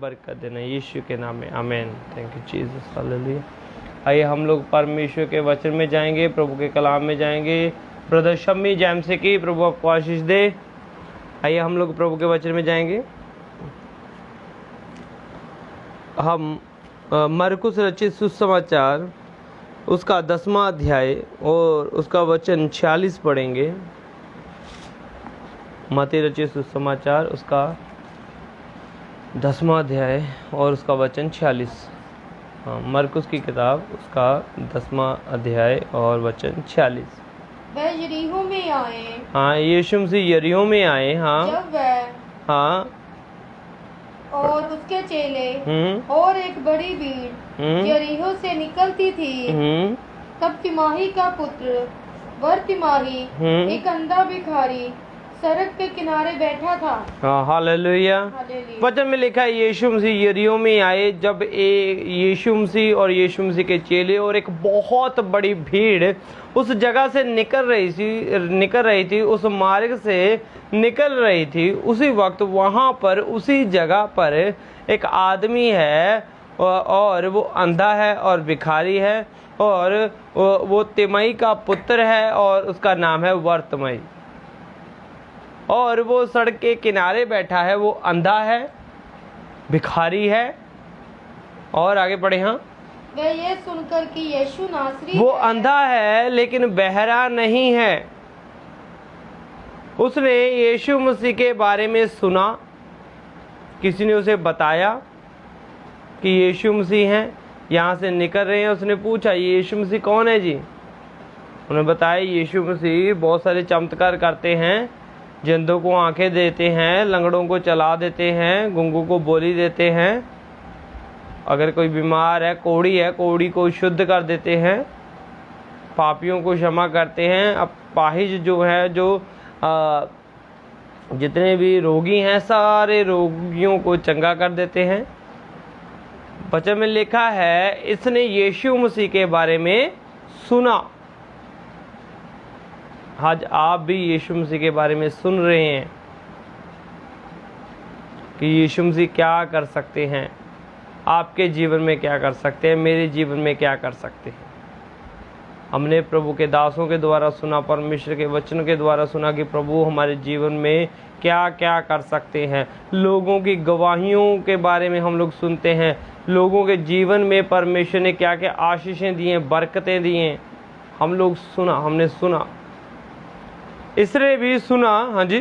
बरकत देना, यीशु के नाम में आमीन। Thank you Jesus, hallelujah. आइए हम लोग परमेश्वर के वचन में जाएंगे, प्रभु के कलाम में जाएंगे। ब्रदर शम्मी जैम से की, प्रभु आपको आशीष दे। आइए हम लोग प्रभु के वचन में जाएंगे। हम मरकुस रचित सुसमाचार उसका 10वां अध्याय और उसका वचन 46 पढ़ेंगे। मत्ती रचित सुसमाचार उसका 10वां अध्याय और उसका वचन 46। हाँ, मरकुस की किताब उसका 10वां अध्याय और वचन 46। वह यरीहो में आए। हाँ, यीशु मसीह यरीहो में आए। हाँ, जब वह हाँ, और उसके चेले और एक बड़ी भीड़ यरीहो से निकलती थी, तब तिमाही का पुत्र बरतिमाही एक अंधा भिखारी सड़क के किनारे बैठा था। हाँ, हालेलुया। वचन में लिखा है यीशु मसीह यरीहो में आए, जब यीशु मसीह और यीशु मसीह के चेले और एक बहुत बड़ी भीड़ उस जगह से निकल रही थी, उस मार्ग से निकल रही थी। उसी वक्त वहाँ पर उसी जगह पर एक आदमी है और वो अंधा है और भिखारी है और वो तिमाई का पुत्र है और उसका नाम है बरतिमाही। और वो सड़क के किनारे बैठा है, वो अंधा है, भिखारी है। और आगे पढ़े। हाँ, वह ये सुनकर कि यीशु नासरी वो अंधा है लेकिन बहरा नहीं है। उसने यीशु मसीह के बारे में सुना, किसी ने उसे बताया कि यीशु मसीह हैं, यहाँ से निकल रहे हैं। उसने पूछा यीशु मसीह कौन है जी? उन्हें बताया यीशु मसीह बहुत सारे चमत्कार करते हैं, जिंदों को आंखें देते हैं, लंगड़ों को चला देते हैं, गूंगों को बोली देते हैं, अगर कोई बीमार है, कोढ़ी को शुद्ध कर देते हैं, पापियों को क्षमा करते हैं, अपाहिज जो है, जो जितने भी रोगी हैं सारे रोगियों को चंगा कर देते हैं। वचन में लिखा है इसने यीशु मसीह के बारे में सुना। आज आप भी यीशु मसीह के बारे में सुन रहे हैं कि यीशु मसीह क्या कर सकते हैं, आपके जीवन में क्या कर सकते हैं, मेरे जीवन में क्या कर सकते हैं। हमने प्रभु के दासों के द्वारा सुना, परमेश्वर के वचन के द्वारा सुना कि प्रभु हमारे जीवन में क्या क्या कर सकते हैं। लोगों की गवाहियों के बारे में हम लोग सुनते हैं, लोगों के जीवन में परमेश्वर ने क्या क्या आशीषें दी हैं, बरकतें दी हैं। हमने सुना, इसने भी सुना। हाँ जी,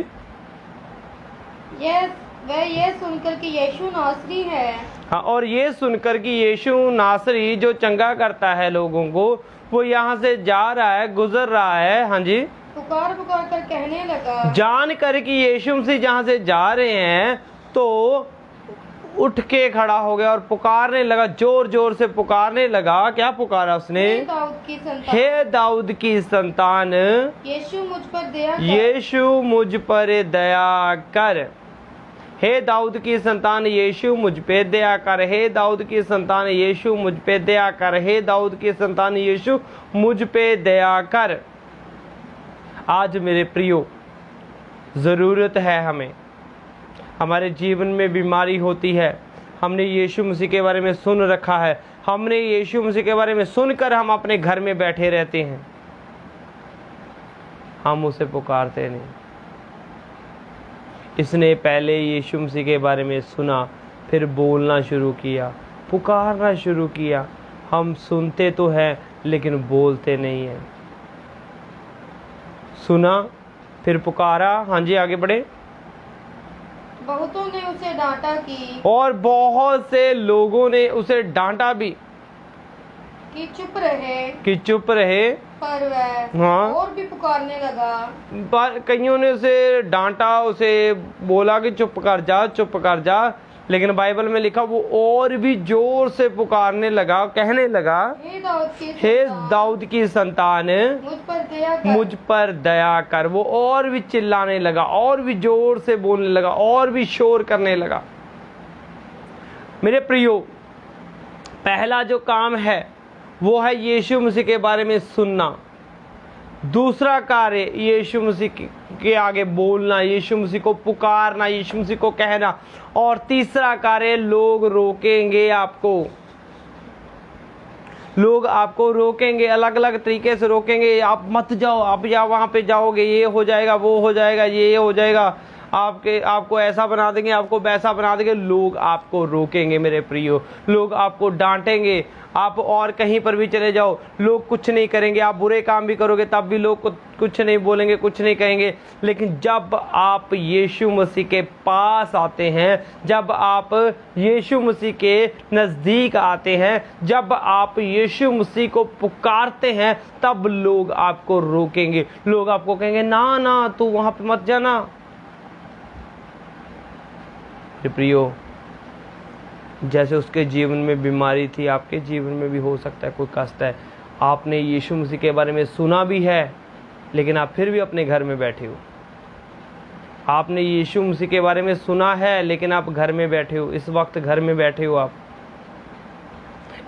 वह ये सुनकर कि यीशु नासरी है। हाँ, और ये सुनकर कि यीशु नासरी जो चंगा करता है लोगों को, वो यहाँ से जा रहा है, गुजर रहा है। हाँ जी, पुकार कर कहने लगा। जान कर कि यीशु मसीह जहाँ से जा रहे हैं तो उठ के खड़ा हो गया और पुकारने लगा, जोर जोर से पुकारने लगा। क्या पुकारा उसने? हे दाऊद की संतान, यीशु मुझ पर दया कर। यीशु मुझ पर दया कर। हे दाऊद की संतान, यीशु मुझ पे दया कर। हे दाऊद की संतान, यीशु मुझ पे दया कर। हे दाऊद की संतान, यीशु मुझ पे दया कर। आज मेरे प्रियो, ज़रूरत है हमें, हमारे जीवन में बीमारी होती है, हमने यीशु मसीह के बारे में सुन रखा है, हमने यीशु मसीह के बारे में सुनकर हम अपने घर में बैठे रहते हैं, हम उसे पुकारते नहीं। इसने पहले यीशु मसीह के बारे में सुना, फिर बोलना शुरू किया, पुकारना शुरू किया। हम सुनते तो हैं लेकिन बोलते नहीं हैं। सुना, फिर पुकारा। हाँ जी, आगे बढ़े। बहुतों ने उसे डांटा कि, और बहुत से लोगों ने उसे डांटा भी कि चुप रहे, पर वह और भी पुकारने लगा। पर कईयों ने उसे डांटा, उसे बोला कि चुप कर जा, लेकिन बाइबल में लिखा वो और भी जोर से पुकारने लगा, कहने लगा, हे दाऊद की संतान, मुझ पर दया कर। वो और भी चिल्लाने लगा, और भी जोर से बोलने लगा, और भी शोर करने लगा। मेरे प्रियो, पहला जो काम है वो है यीशु मसीह के बारे में सुनना। दूसरा कार्य यीशु मसीह के आगे बोलना, यीशु मसीह को पुकारना, यीशु मसीह को कहना। और तीसरा कार्य, लोग रोकेंगे आपको। लोग आपको रोकेंगे, अलग अलग तरीके से रोकेंगे। आप मत जाओ, आप या वहां पे जाओगे ये हो जाएगा, वो हो जाएगा, ये हो जाएगा, आपको ऐसा बना देंगे, आपको वैसा बना देंगे। लोग आपको रोकेंगे मेरे प्रियो, लोग आपको डांटेंगे। आप और कहीं पर भी चले जाओ, लोग कुछ नहीं करेंगे। आप बुरे काम भी करोगे तब भी लोग कुछ नहीं बोलेंगे, कुछ नहीं कहेंगे। लेकिन जब आप यीशु मसीह के पास आते हैं, जब आप यीशु मसीह के नज़दीक आते हैं, जब आप यीशु मसीह को पुकारते हैं, तब लोग आपको रोकेंगे। लोग आपको कहेंगे ना ना तू वहां पे मत जाना। प्रियो, जैसे उसके जीवन में बीमारी थी, आपके जीवन में भी हो सकता है कोई कष्ट है। आपने यीशु मसीह के बारे में सुना भी है, लेकिन आप फिर भी अपने घर में बैठे हो। आपने यीशु मसीह के बारे में सुना है, लेकिन आप घर में बैठे हो। इस वक्त घर में बैठे हो आप,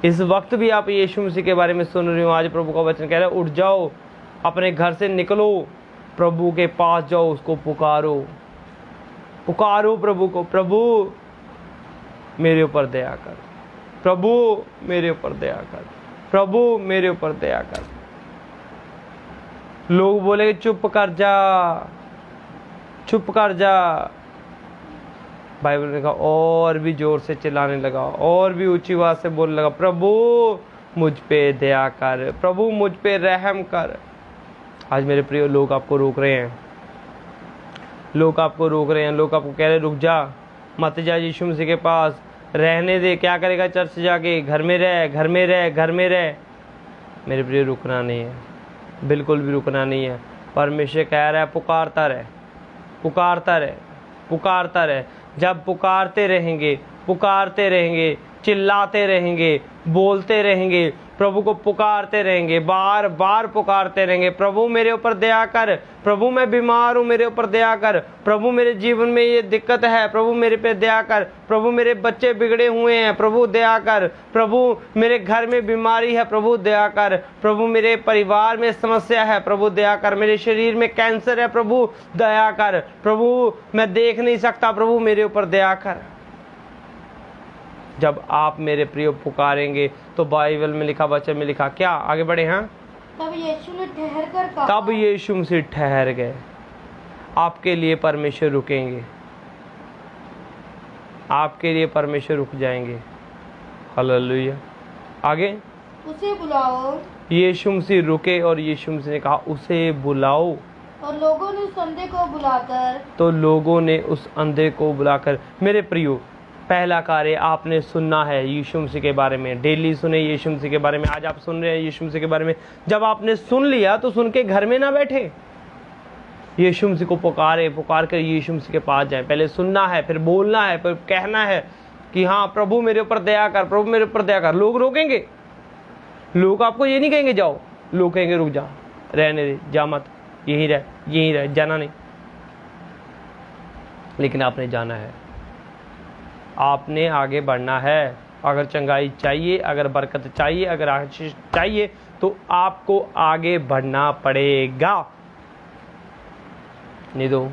इस वक्त भी आप यीशु मसीह के बारे में सुन रहे हो। आज प्रभु का वचन कह रहा है, उठ जाओ, अपने घर से निकलो, प्रभु के पास जाओ, उसको पुकारो, पुकारो प्रभु को। प्रभु मेरे ऊपर दया कर, प्रभु मेरे ऊपर दया कर, प्रभु मेरे ऊपर दया कर। लोग बोलेंगे चुप कर जा, चुप कर जा। बाइबल ने कहा और भी जोर से चिल्लाने लगा, और भी ऊंची आवाज से बोलने लगा, प्रभु मुझ पे दया कर, प्रभु मुझ पे रहम कर। आज मेरे प्रिय, लोग आपको रोक रहे हैं, लोग आपको रोक रहे हैं। लोग आपको कह रहे हैं रुक जा, मत जा यीशु मसीह के पास, रहने दे, क्या करेगा चर्च जाके, घर में रह, घर में रह, घर में रह। मेरे प्रिय, रुकना नहीं है, बिल्कुल भी रुकना नहीं है। परमेश्वर कह रहा है पुकारता रहे, पुकारता रहे, पुकारता रहे। जब पुकारते रहेंगे, पुकारते रहेंगे, चिल्लाते रहेंगे, बोलते रहेंगे, प्रभु को पुकारते रहेंगे, बार बार पुकारते रहेंगे, प्रभु मेरे ऊपर दया कर, प्रभु मैं बीमार हूँ, मेरे ऊपर दया कर, प्रभु मेरे जीवन में ये दिक्कत है, प्रभु मेरे पे दया कर, प्रभु मेरे बच्चे बिगड़े हुए हैं, प्रभु दया कर, प्रभु मेरे घर में बीमारी है, प्रभु दया कर, प्रभु मेरे परिवार में समस्या है, प्रभु दया कर, मेरे शरीर में कैंसर है, प्रभु दया कर, प्रभु मैं देख नहीं सकता, प्रभु मेरे ऊपर दया कर। जब आप मेरे प्रिय पुकारेंगे तो बाइबल में लिखा, वचन में लिखा, क्या आगे बढ़े? हाँ, तब यीशु ने ठहर कर कहा, तब यीशु मसीह ठहर गए। आपके लिए परमेश्वर रुकेंगे, आपके लिए परमेश्वर रुक जाएंगे। हालेलुया। आगे, उसे बुलाओ। यीशु मसीह रुके और यीशु मसीह ने कहा उसे बुलाओ। और लोगों ने उस अंधे को बुलाकर, तो लोगों ने उस अंधे को बुलाकर। मेरे प्रियो, पहला कार्य आपने सुनना है यीशु मसीह के बारे में। डेली सुने यीशु मसीह के बारे में। आज आप सुन रहे हैं यीशु मसीह के बारे में। जब आपने सुन लिया तो सुन के घर में ना बैठे, यीशु मसीह को पुकारे, पुकार कर यीशु मसीह के पास जाए। पहले सुनना है, फिर बोलना है, फिर कहना है कि हाँ प्रभु मेरे ऊपर दया कर, प्रभु मेरे ऊपर दया कर। लोग रोकेंगे, लोग आपको ये नहीं कहेंगे जाओ, लोग कहेंगे रुक जा, रहने दे, जा मत, यहीं रह, यहीं रह, जाना नहीं। लेकिन आपने जाना है, आपने आगे बढ़ना है। अगर चंगाई चाहिए, अगर बरकत चाहिए, अगर आशीष चाहिए, तो आपको आगे बढ़ना पड़ेगा। नहीं तो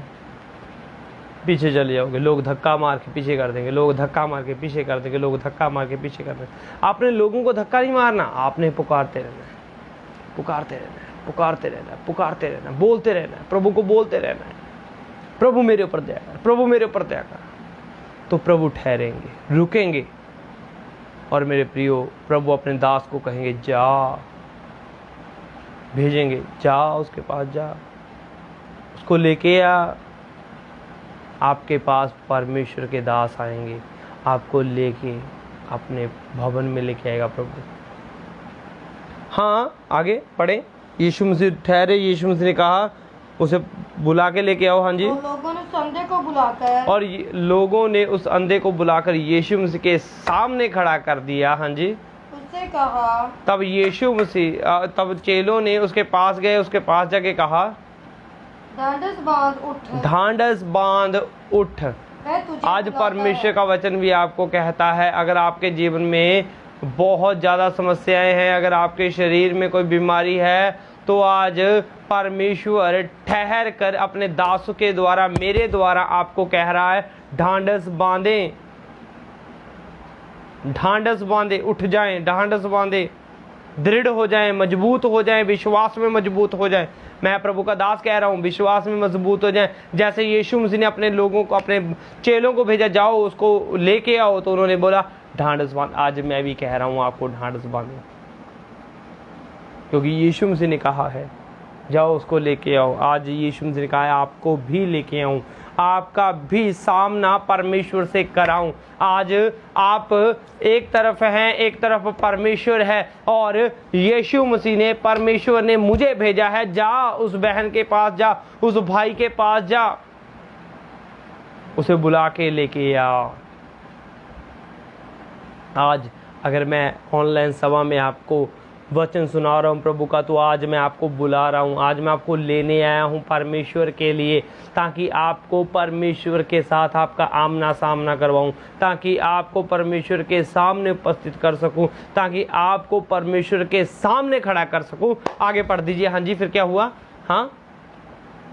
पीछे चले जाओगे, लोग धक्का मार के पीछे कर देंगे, लोग धक्का मार के पीछे कर देंगे, लोग धक्का मार के पीछे कर देंगे। आपने लोगों को धक्का नहीं मारना, आपने पुकारते रहना है, पुकारते रहना है, पुकारते रहना है, पुकारते रहना है, बोलते रहना है, प्रभु को बोलते रहना है, प्रभु मेरे ऊपर दया कर, प्रभु मेरे ऊपर दया कर। तो प्रभु ठहरेंगे, रुकेंगे। और मेरे प्रियो, प्रभु अपने दास को कहेंगे जा, भेजेंगे, जा उसके पास जा, उसको लेके आ। आपके पास परमेश्वर के दास आएंगे, आपको लेके अपने भवन में लेके आएगा प्रभु। हाँ, आगे पढ़े। यीशु मसीह ठहरे, यीशु मसीह ने कहा उसे बुला के लेके आओ। हाँ जी। और लोगों ने उस अंधे को बुलाकर, और लोगों ने उस अंधे को बुलाकर यीशु मसीह के सामने खड़ा कर दिया। हाँ जी। उससे कहा, तब यीशु मसीह, तब चेलों ने उसके पास गए, उसके पास जाके कहा ढांढस बांध उठ, ढांढस बांध उठ। मैं तुझे आज बुलाता परमेश्वर है। का वचन भी आपको कहता है, अगर आपके जीवन में बहुत ज़्यादा समस्याएं हैं, अगर आपके शरीर में कोई बीमारी है तो आज परमेश्वर ठहर कर अपने दासों के द्वारा, मेरे द्वारा आपको कह रहा है, ढांढस बांधे, ढांढस बांधे, उठ जाएं, ढांढस बांधे, दृढ़ हो जाएं, मजबूत हो जाएं, विश्वास में मजबूत हो जाएं। मैं प्रभु का दास कह रहा हूं, विश्वास में मजबूत हो जाएं। जैसे यीशु मसीह ने अपने लोगों को, अपने चेलों को भेजा, जाओ उसको लेके आओ, तो उन्होंने बोला ढांढस बांध। आज मैं भी कह रहा हूं आपको ढांढस बांधो, क्योंकि यीशु मसीह ने कहा है जाओ उसको लेके आओ। आज यीशु मसीह ने कहा है आपको भी लेके आऊं, आपका भी सामना परमेश्वर से कराऊं। आज आप एक तरफ हैं, एक तरफ परमेश्वर है, और यीशु मसीह ने, परमेश्वर ने मुझे भेजा है, जा उस बहन के पास जा, उस भाई के पास जा, उसे बुला के लेके आ। आज अगर मैं ऑनलाइन सभा में आपको वचन सुना रहा हूँ प्रभु का, तो आज मैं आपको बुला रहा हूँ, आज मैं आपको लेने आया हूँ परमेश्वर के लिए, ताकि आपको परमेश्वर के साथ आपका आमना सामना करवाऊँ, ताकि आपको परमेश्वर के सामने उपस्थित कर सकूँ, ताकि आपको परमेश्वर के सामने खड़ा कर सकूँ। आगे पढ़ दीजिए। हाँ जी, फिर क्या हुआ? हाँ,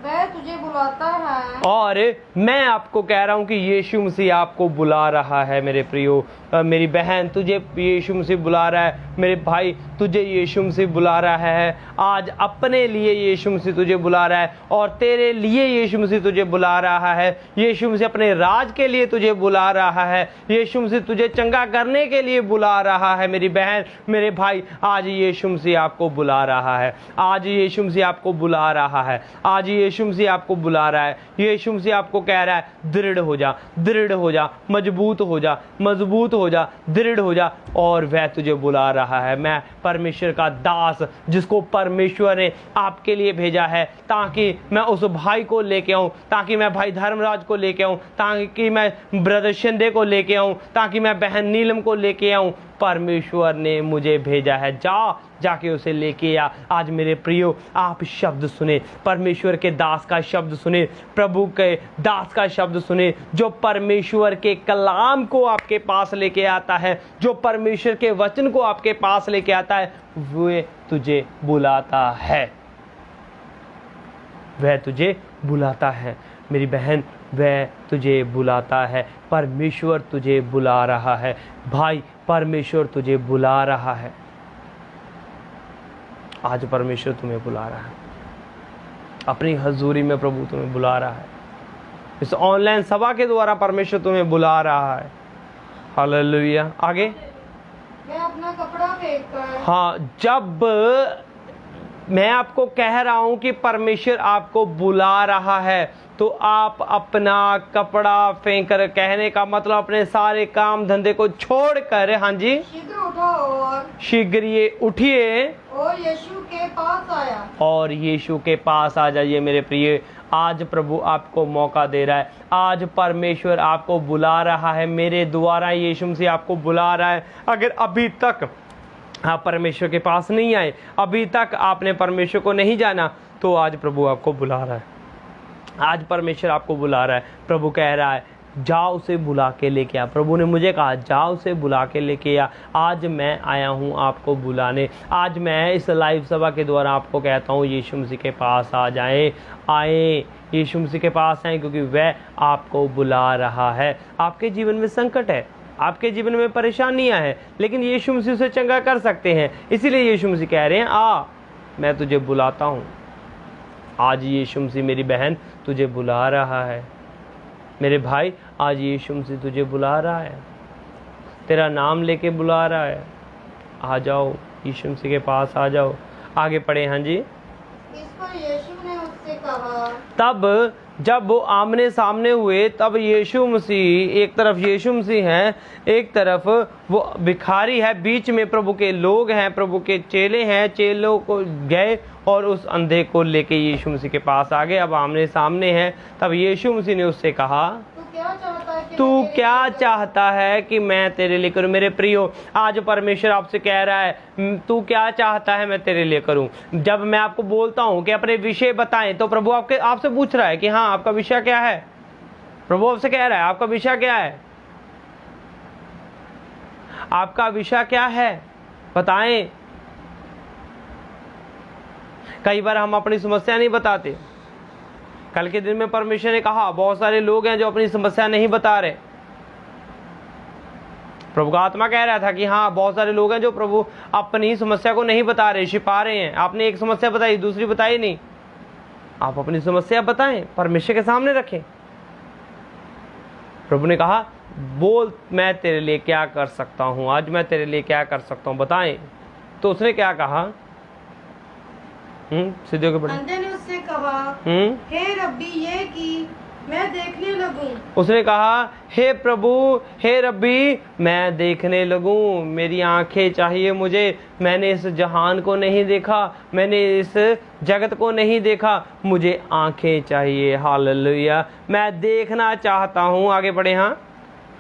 वह तुझे बुलाता है। और मैं आपको कह रहा हूं कि यीशु मसीह आपको बुला रहा है मेरे प्रियो। मेरी बहन, तुझे यीशु मसीह बुला रहा है। मेरे भाई, तुझे यीशु मसीह बुला रहा है। आज अपने लिए यीशु मसीह तुझे बुला रहा है, और तेरे लिए यीशु मसीह तुझे बुला रहा है। यीशु मसीह अपने राज के लिए तुझे बुला रहा है। यीशु मसीह तुझे चंगा करने के लिए बुला रहा है। मेरी बहन, मेरे भाई, आज यीशु मसीह आपको बुला रहा है। आज यीशु मसीह आपको बुला रहा है। आज यीशु मसीह आपको बुला रहा है। यीशु मसीह आपको कह रहा है दृढ़ हो जा, दृढ़ हो जा, मजबूत हो जा, मजबूत हो जा, दृढ़ हो जा, और वह तुझे बुला रहा है। मैं परमेश्वर का दास, जिसको परमेश्वर ने आपके लिए भेजा है, ताकि मैं उस भाई को लेके आऊं, ताकि मैं भाई धर्मराज को लेके आऊं, ताकि मैं ब्रदर शिंदे को लेके आऊं, ताकि मैं बहन नीलम को लेके आऊं। परमेश्वर ने मुझे भेजा है, जाके उसे लेके आ। आज मेरे प्रियो, आप शब्द सुने, परमेश्वर के दास का शब्द सुने, प्रभु के दास का शब्द सुने, जो परमेश्वर के कलाम को आपके पास लेके आता है, जो परमेश्वर के वचन को आपके पास लेके आता है, वह तुझे बुलाता है, वह तुझे बुलाता है। मेरी बहन, वह तुझे बुलाता है। परमेश्वर तुझे बुला रहा है। भाई, परमेश्वर तुझे बुला रहा है। आज परमेश्वर तुम्हें बुला रहा है, अपनी हजूरी में प्रभु तुम्हें बुला रहा है। इस ऑनलाइन सभा के द्वारा परमेश्वर तुम्हें बुला रहा है। हालेलुया। आगे, मैं अपना कपड़ा फेंक कर। हाँ, जब मैं आपको कह रहा हूं कि परमेश्वर आपको बुला रहा है, तो आप अपना कपड़ा फेंक कर, कहने का मतलब अपने सारे काम धंधे को छोड़कर, हाँ जी, शीघ्र उठो और शीघ्र ये उठिए और यीशु के पास आया। और यीशु के पास आ जाइए। मेरे प्रिय, आज प्रभु आपको मौका दे रहा है। आज परमेश्वर आपको बुला रहा है, मेरे द्वारा यीशु मसीह आपको बुला रहा है। अगर अभी तक आप परमेश्वर के पास नहीं आए, अभी तक आपने परमेश्वर को नहीं जाना, तो आज प्रभु आपको बुला रहा है। आज परमेश्वर आपको बुला रहा है। प्रभु कह रहा है जाओ उसे बुला के लेके आ। प्रभु ने मुझे कहा जाओ उसे बुला के लेके आ। आज मैं आया हूँ आपको बुलाने। आज मैं इस लाइव सभा के द्वारा आपको कहता हूँ यीशु मसीह के पास आ जाएं, आए यीशु मसीह के पास आएं, क्योंकि वह आपको बुला रहा है। आपके जीवन में संकट है, आपके जीवन में परेशानियां हैं, लेकिन यीशु मसीह उसे चंगा कर सकते हैं। इसीलिए यीशु मसीह कह रहे हैं आ, मैं तुझे बुलाता हूँ। आज यीशु मसीह, मेरी बहन, तुझे बुला रहा है। मेरे भाई, आज यीशु मसीह तुझे बुला रहा है, तेरा नाम लेके बुला रहा है। आ जाओ, यीशु मसीह के पास आ जाओ। आगे पढ़े। हाँ जी। इस पर यीशु ने उससे कहा, तब जब वो आमने सामने हुए, तब यीशु मसीह, एक तरफ यीशु मसीह हैं, एक तरफ वो भिखारी है, बीच में प्रभु के लोग हैं, प्रभु के चेले हैं। चेलों को गए और उस अंधे को लेके यीशु मसीह के पास आ गए। अब आमने सामने हैं। तब यीशु मसीह ने उससे कहा, तू क्या चाहता है कि मैं तेरे लिए करूं? मेरे प्रियो, आज परमेश्वर आपसे कह रहा है तू क्या चाहता है मैं तेरे लिए करूं। जब मैं आपको बोलता हूं कि अपने विषय बताएं, तो प्रभु आपसे पूछ रहा है कि हाँ, आपका विषय क्या है। प्रभु आपसे कह रहा है आपका विषय क्या है। आपका विषय क्या है, बताएं। कई बार हम अपनी समस्या नहीं बताते। कल के दिन में परमेश्वर ने कहा बहुत सारे लोग हैं जो अपनी समस्या नहीं बता रहे। प्रभु का आत्मा कह रहा था कि हाँ, बहुत सारे लोग हैं जो प्रभु अपनी समस्या को नहीं बता रहे, छिपा रहे हैं। आपने एक समस्या बताई, दूसरी बताई नहीं। आप अपनी समस्या बताएं, परमेश्वर के सामने रखें। प्रभु ने कहा बोल, मैं तेरे लिए क्या कर सकता हूं, आज मैं तेरे लिए क्या कर सकता हूं, बताएं। तो उसने क्या कहा? सीधे होकर पढ़े। अंधे ने उससे कहा, हे रब्बी, ये कि मैं देखने लगूं। उसने कहा, हे प्रभु, हे रब्बी, मैं देखने लगूं, मेरी आंखें चाहिए मुझे। मैंने इस जहान को नहीं देखा, मैंने इस जगत को नहीं देखा, मुझे आंखें चाहिए। हालेलुया, मैं देखना चाहता हूं। आगे बढ़े। हाँ,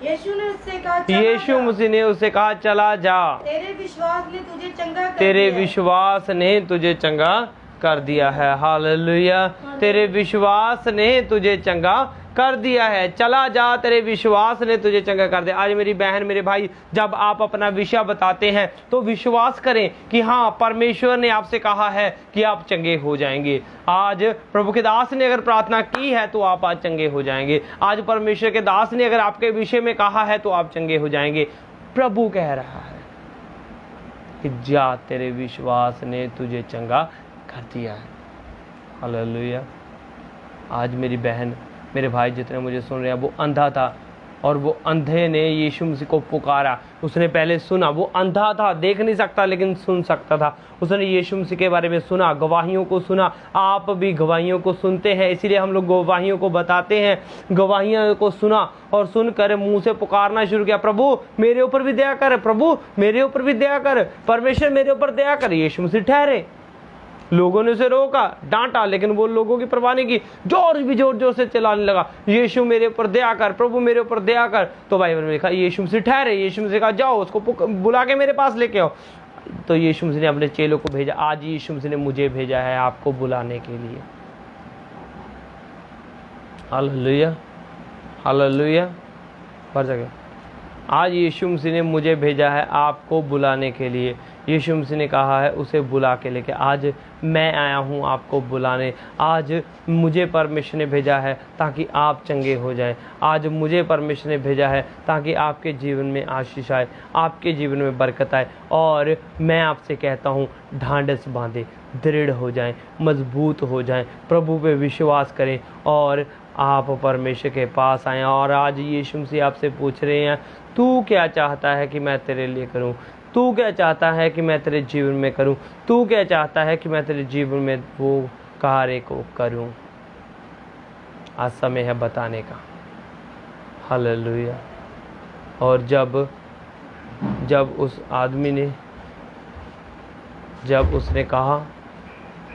यीशु ने उससे कहा, यीशु मसीह ने उससे कहा चला जा, तेरे विश्वास ने तुझे चंगा कर तेरे दिया। विश्वास ने तुझे चंगा कर दिया है। हालेलुया, तेरे विश्वास ने तुझे चंगा कर दिया है। चला जा, तेरे विश्वास ने तुझे चंगा कर दिया। आज मेरी बहन, मेरे भाई, जब आप अपना विषय बताते हैं तो विश्वास करें कि हाँ, परमेश्वर ने आपसे कहा है कि आप चंगे हो जाएंगे। आज प्रभु के दास ने अगर प्रार्थना की है तो आप आज चंगे हो जाएंगे। आज परमेश्वर के दास ने अगर आपके विषय में कहा है तो आप चंगे हो जाएंगे। प्रभु कह रहा है कि जा, तेरे विश्वास ने तुझे चंगा कर दिया है। हालेलुया। आज मेरी बहन, मेरे भाई जितने मुझे सुन रहे हैं, वो अंधा था और वो अंधे ने यीशु मसीह को पुकारा। उसने पहले सुना, वो अंधा था, देख नहीं सकता लेकिन सुन सकता था। उसने यीशु मसीह के बारे में सुना, गवाहियों को सुना। आप भी गवाहियों को सुनते हैं, इसीलिए हम लोग गवाहियों को बताते हैं। गवाहियों को सुना और सुनकर मुंह से पुकारना शुरू किया, प्रभु मेरे ऊपर भी दया कर, प्रभु मेरे ऊपर भी दया कर, परमेश्वर मेरे ऊपर दया कर। यीशु मसीह ठहरे। लोगों ने उसे रोका, डांटा, लेकिन वो लोगों की परवाह नहीं की, जोर जोर से चिल्लाने लगा, यीशु मेरे ऊपर दया कर, प्रभु मेरे ऊपर दया कर। तो बाइबल में लिखा यीशु मसीह ठहरे। यीशु मसीह कहा जाओ, उसको बुला के मेरे पास लेके आओ। तो यीशु मसीह ने अपने चेलों को भेजा। आज यीशु मसीह ने मुझे भेजा है आपको बुलाने के लिए। Hallelujah, hallelujah. पढ़ सके। आज यीशु मसीह ने मुझे भेजा है आपको बुलाने के लिए। यीशु मसीह ने कहा है उसे बुला के लेके। आज मैं आया हूँ आपको बुलाने। आज मुझे परमेश्वर ने भेजा है ताकि आप चंगे हो जाएं। आज मुझे परमेश्वर ने भेजा है ताकि आपके जीवन में आशीष आए, आपके जीवन में बरकत आए। और मैं आपसे कहता हूँ, ढांढस बांधे, दृढ़ हो जाएं, मजबूत हो जाएं, प्रभु पे विश्वास करें और आप परमेश्वर के पास आएँ। और आज यीशु मसीह आपसे पूछ रहे हैं, तू क्या चाहता है कि मैं तेरे लिए करूं? तू क्या चाहता है कि मैं तेरे जीवन में करूं? तू क्या चाहता है कि मैं तेरे जीवन में वो कार्य को करूं? आज समय है बताने का। हालेलुया। और जब उस आदमी ने, जब उसने कहा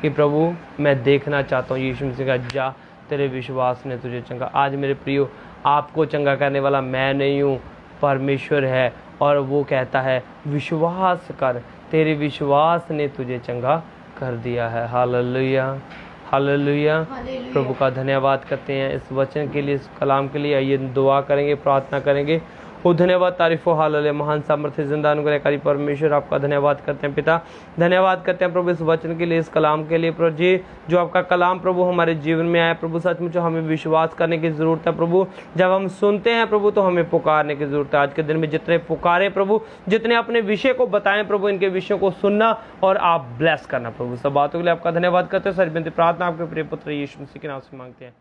कि प्रभु मैं देखना चाहता हूँ, यीशु मसीह का जा, तेरे विश्वास ने तुझे चंगा। आज मेरे प्रियो, आपको चंगा करने वाला मैं नहीं हूँ, परमेश्वर है। और वो कहता है विश्वास कर, तेरे विश्वास ने तुझे चंगा कर दिया है। Hallelujah, hallelujah. प्रभु का धन्यवाद करते हैं इस वचन के लिए, इस कलाम के लिए। आइए दुआ करेंगे, प्रार्थना करेंगे। ओ धन्यवाद, तारीफ हो, हालेलुया। महान सामर्थ्य जिंदा अनुग्रहकारी परमेश्वर, आपका धन्यवाद करते हैं पिता। धन्यवाद करते हैं प्रभु इस वचन के लिए, इस कलाम के लिए। प्रभु जी, जो आपका कलाम प्रभु हमारे जीवन में आया प्रभु, सचमुच हमें विश्वास करने की ज़रूरत है प्रभु। जब हम सुनते हैं प्रभु तो हमें पुकारने की ज़रूरत है। आज के दिन में जितने पुकारे प्रभु, जितने अपने विषय को बताएं प्रभु, इनके विषयों को सुनना और आप ब्लेस करना प्रभु। सब बातों के लिए आपका धन्यवाद करते हैं। सर बिनती प्रार्थना आपके प्रिय पुत्र यीशु मसीह के नाम से मांगते हैं।